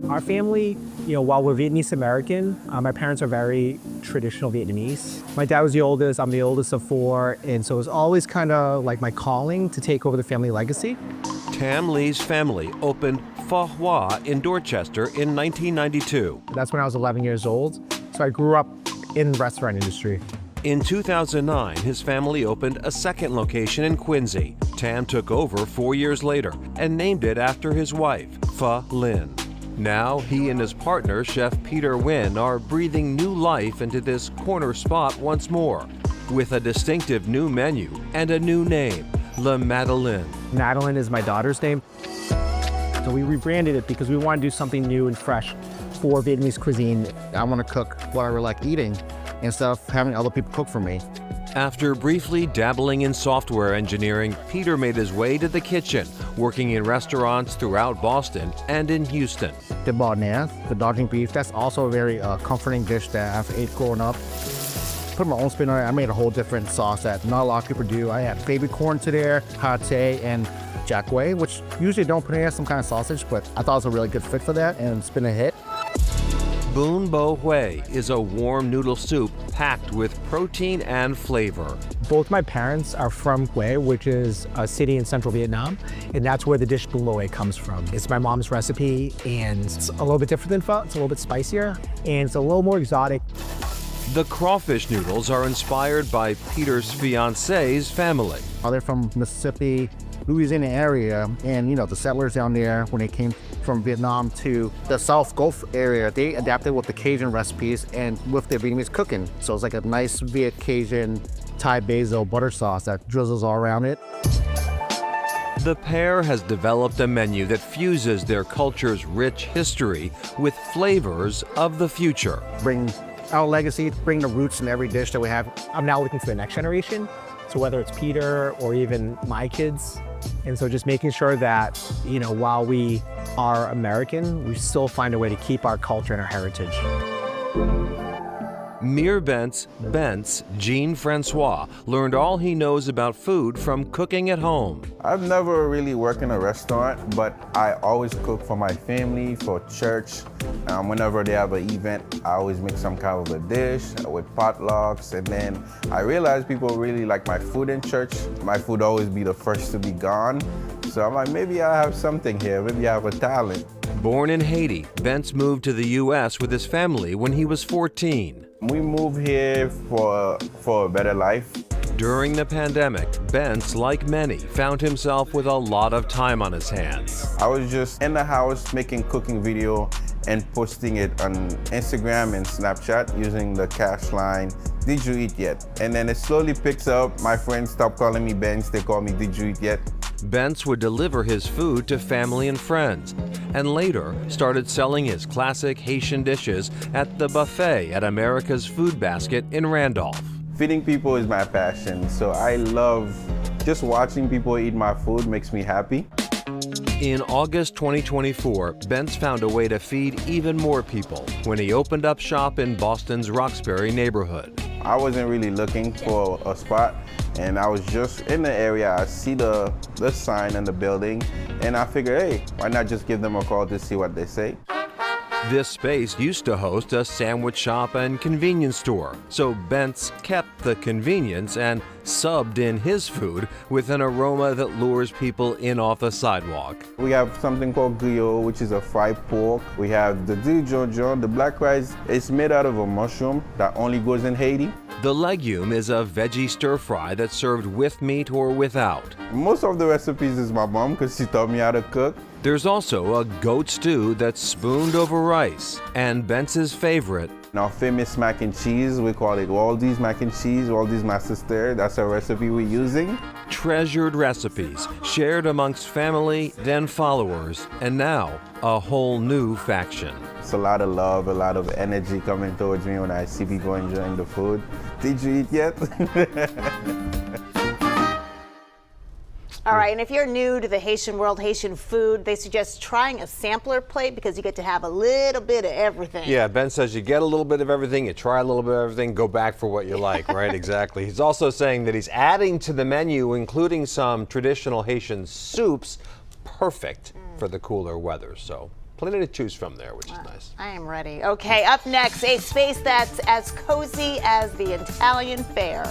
Our family, while we're Vietnamese American, my parents are very traditional Vietnamese. My dad was the oldest, I'm the oldest of four, and so it was always kind of like my calling to take over the family legacy. Tam Lee's family opened Pho Hoa in Dorchester in 1992. That's when I was 11 years old, so I grew up in the restaurant industry. In 2009, his family opened a second location in Quincy. Tam took over 4 years later and named it after his wife, Pho Lin. Now, he and his partner, Chef Peter Nguyen, are breathing new life into this corner spot once more, with a distinctive new menu and a new name, Lameline. Madeline is my daughter's name. So we rebranded it because we want to do something new and fresh for Vietnamese cuisine. I want to cook what I really like eating instead of having other people cook for me. After briefly dabbling in software engineering, Peter made his way to the kitchen, working in restaurants throughout Boston and in Houston. The barnett, the Dodging beef, that's also a very comforting dish that I've ate growing up. Put my own spin on it. I made a whole different sauce that not a lot of people do. I had baby corn to there, pate, and jack wei, which usually don't put in some kind of sausage, but I thought it was a really good fit for that, and it's been a hit. Bún Bò Huế is a warm noodle soup packed with protein and flavor. Both my parents are from Huế, which is a city in central Vietnam, and that's where the dish Bún Bò Huế comes from. It's my mom's recipe, and it's a little bit different than pho. It's a little bit spicier, and it's a little more exotic. The crawfish noodles are inspired by Peter's fiance's family. They're from Mississippi, Louisiana area, and the settlers down there, when they came from Vietnam to the South Gulf area, they adapted with the Cajun recipes and with their Vietnamese cooking. So it's like a nice Viet Cajun Thai basil butter sauce that drizzles all around it. The pair has developed a menu that fuses their culture's rich history with flavors of the future. Bring our legacy, bring the roots in every dish that we have. I'm now looking for the next generation. So whether it's Peter or even my kids. And so just making sure that, while we are American, we still find a way to keep our culture and our heritage. Mir Bent's Jean-Francois learned all he knows about food from cooking at home. I've never really worked in a restaurant, but I always cook for my family, for church. Whenever they have an event, I always make some kind of a dish with potlucks. And then I realized people really like my food in church. My food always be the first to be gone. So I'm like, maybe I have something here. Maybe I have a talent. Born in Haiti, Bentz moved to the U.S. with his family when he was 14. We moved here for a better life. During the pandemic, Bentz, like many, found himself with a lot of time on his hands. I was just in the house making cooking video and posting it on Instagram and Snapchat using the cash line, "Did you eat yet?" And then it slowly picks up. My friends stopped calling me Bentz, they call me "Did you eat yet?" Bentz would deliver his food to family and friends, and later started selling his classic Haitian dishes at the buffet at America's Food Basket in Randolph. Feeding people is my passion, so I love just watching people eat my food makes me happy. In August 2024, Bentz found a way to feed even more people when he opened up shop in Boston's Roxbury neighborhood. I wasn't really looking for a spot, and I was just in the area. I see the sign in the building, and I figured, hey, why not just give them a call to see what they say? This space used to host a sandwich shop and convenience store, so Bentz kept the convenience and subbed in his food with an aroma that lures people in off the sidewalk. We have something called griot, which is a fried pork. We have the dijon, the black rice. It's made out of a mushroom that only goes in Haiti. The legume is a veggie stir-fry that's served with meat or without. Most of the recipes is my mom because she taught me how to cook. There's also a goat stew that's spooned over rice, and Bentz's favorite. Our famous mac and cheese, we call it Waldy's mac and cheese, Waldy's my sister. That's a recipe we're using. Treasured recipes shared amongst family, then followers, and now a whole new faction. It's a lot of love, a lot of energy coming towards me when I see people enjoying the food. Did you eat yet? All right, and if you're new to the Haitian world, Haitian food, they suggest trying a sampler plate because you get to have a little bit of everything. Yeah, Ben says you get a little bit of everything, you try a little bit of everything, go back for what you like, right? Exactly. He's also saying that he's adding to the menu, including some traditional Haitian soups, perfect for the cooler weather. So plenty to choose from there, which is nice. I am ready. Okay, up next, a space that's as cozy as the Italian fair.